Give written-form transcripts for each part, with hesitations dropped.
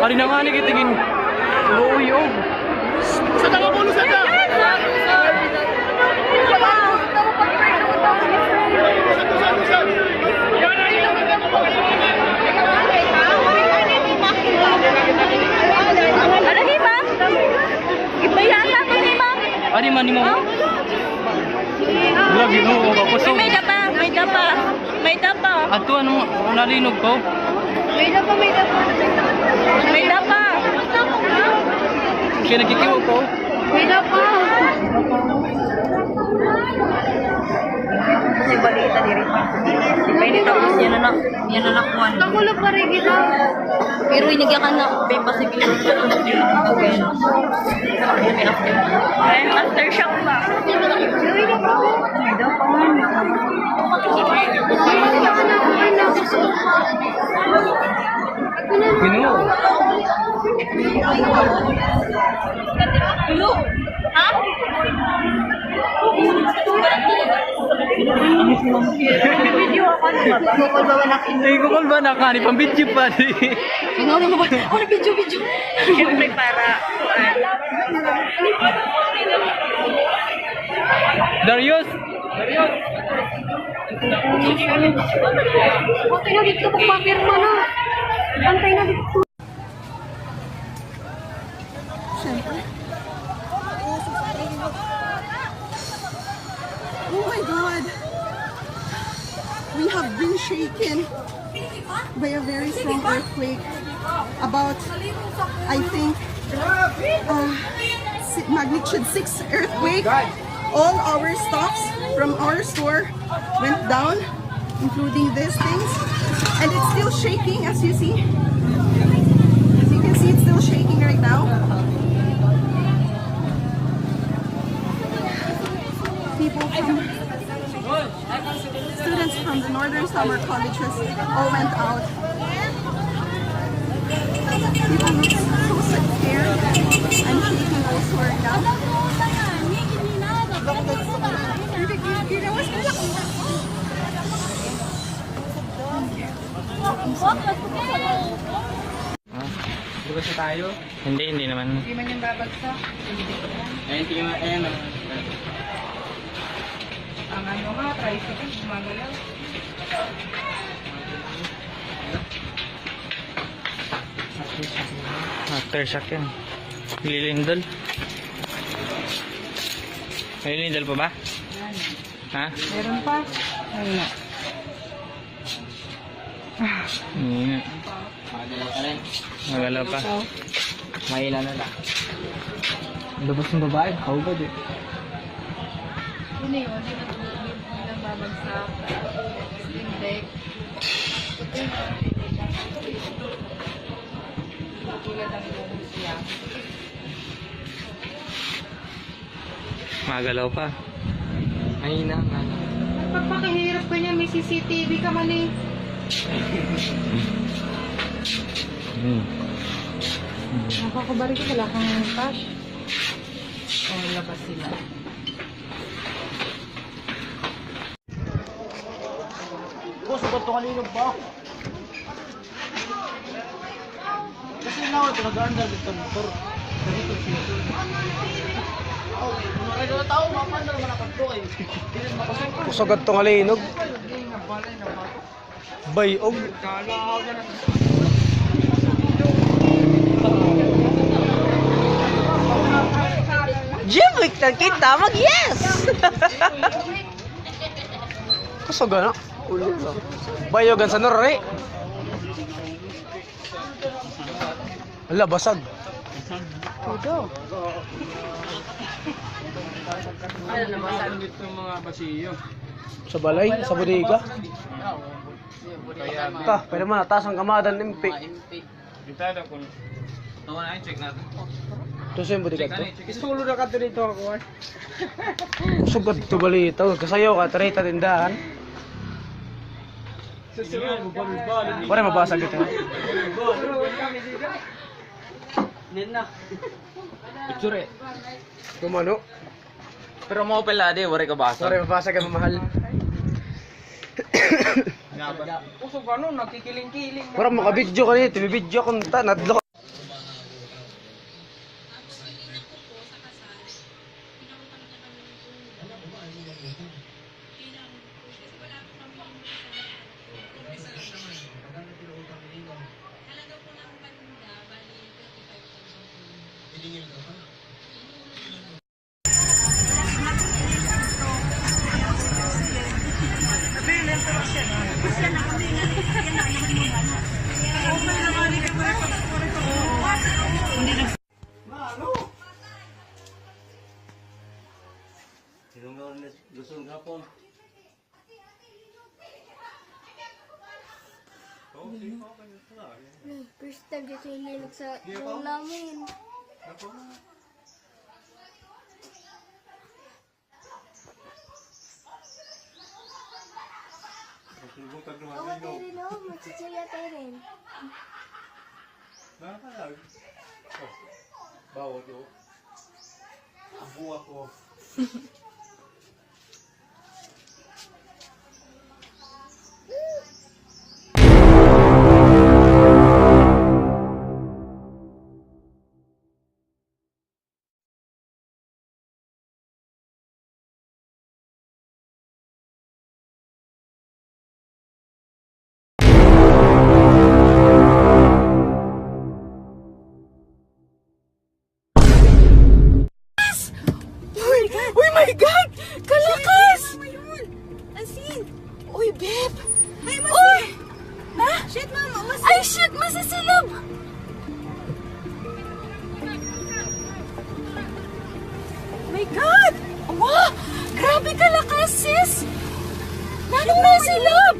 Ari na nga nakitingin. Uyog. Sa tanga pulo sa ta. Ari man mo. Lagi no ako so. May dapa. Ato ano nalinog ko? May dapa. Siya nagkikiw ko. May dapa. Kasi balita diri pa. Di pa ini tapos yan na nakuan. Kagulo pa rin gina. Pero inigyan ka na. Bay pa sige. Ay, aftershock ba? May dapa. Gino. Hello? Ha? Video ako na ba? Bukol ba nakin? Ay, kukul ba na ka? Ni pambidyo pa di. Ano ba? Ano video? Siyempre para Darius. Pantay na dito magpapirma na. Pantay na dito. Oh my God! We have been shaken by a very strong earthquake. About, I think, magnitude 6 earthquake. All our stuffs from our store went down, including these things. And it's still shaking, as you see. As you can see, it's still shaking right now. People from students from the northern summer colleges all went out. People look so scared. I'm shaking also right now. Bukas na tayo? Hindi naman. Hindi man yung babagsak. Ayan. Ang ano nga, tricycle, gumagalaw. Aftershock yan. Lilindol. May lilindol pa ba? Ha? Meron pa? Ayun na. Hindi. Magalaw pa. Mahila na lang. Labas ng babae, hawag eh. Yun na yun, hindi lang babagsak. Steam deck. Tulad ang ilong siya. Magalaw pa. Mahina nga. Pagpakahirap ka niya, may CCTV ka man eh. Nakakabarik sila kang cash. O, labas sila. Boss, ba't ito kalinog ba? Kasi na ako, pinag-aandal dito motor. Dito siya. Ay, mga tao, mapanda naman ako ito eh. Kusagad ito kalinog. Bayog. Jimwick na kita, mag-yes! Kusagad na. Bayogan sa nori. Ala, basag. Tudo. Ano naman dito mga basiyo? Sa balay, sa bodega. Ta, pwede man nataas ang kamadan ng MP. Kita na kung tawa na check natin. Ito sa yung bodega to. Isulo na ka dito ako. Sugad to balita. Kasayo ka, tarita tindahan. Pare mabasag ito. Picture eh. Kumano? Pero mo pala di, wari ka basa. Pare mabasag ang mamahal. Usog ano, nakikiling-kiling. Pare makabidyo ka nito. May video kung ta. Nadlo. First time dito hinilig sa room namin. Awa tayo rin o, magsisaya tayo rin. Bawal ko. Buwa ko. Oh my God! Kalakas! Asin! Uy, Beb! Ay, Uy! Ha? Shit, mama! Ay, shit! Masisilab! My God! Wow! Grabe kalakas, sis! Lalong masilab!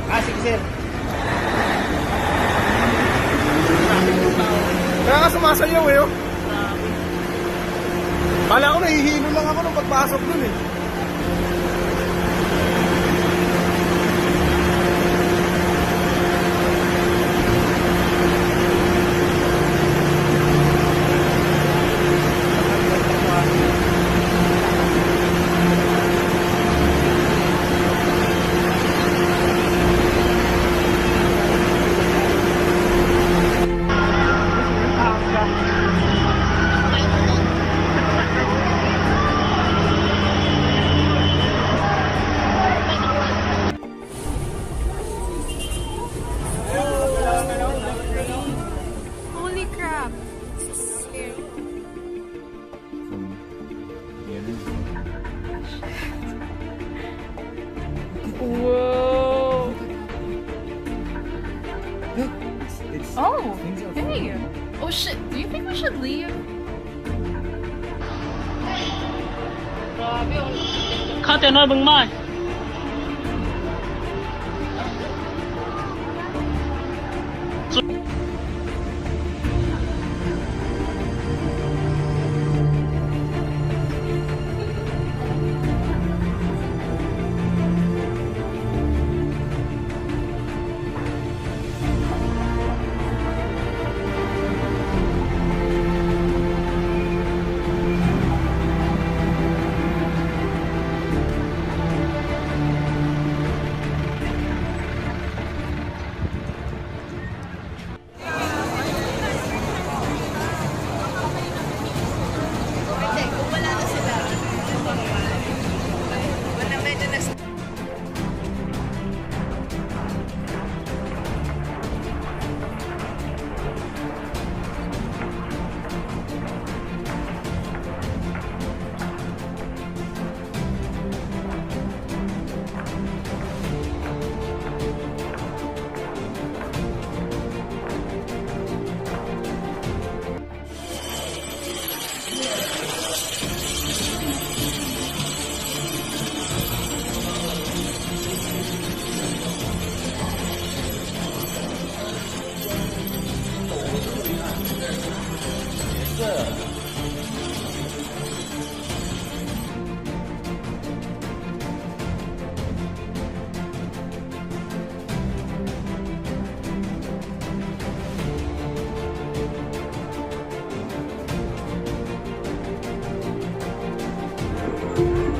Ah, sige sir. Kaya ka sumasayaw eh, oh. Kala ko nahihilo lang ako nung pagpasok dun eh. Holy crap! Scary. Whoa. Oh, hey. Oh shit, do you think we should leave? Kate na bang man?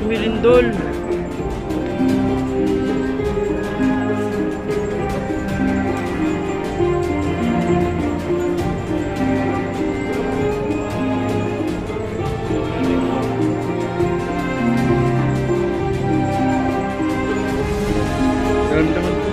Milindol. Ganda naman po.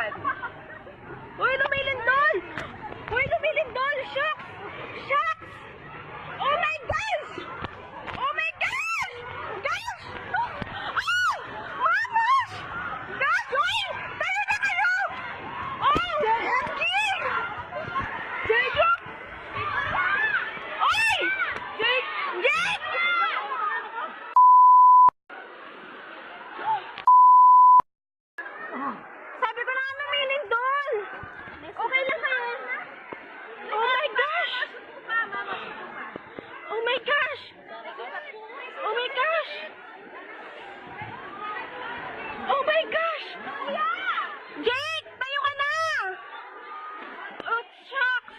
Uy, lumilindol! Uy, lumilindol! Shucks! Shucks! Oh my gosh! Oh my gosh! Gosh! Oh! Mamos! Gosh! Uy! Tayo na kayo! Oh! MG! Jacob! Uy! Jake! Sabi ko na nga lumilindol! Okay lang kayo? Oh my gosh! Oh my gosh! Oh my gosh! Oh my gosh! Jake! Tayo ka na! Oh, shucks!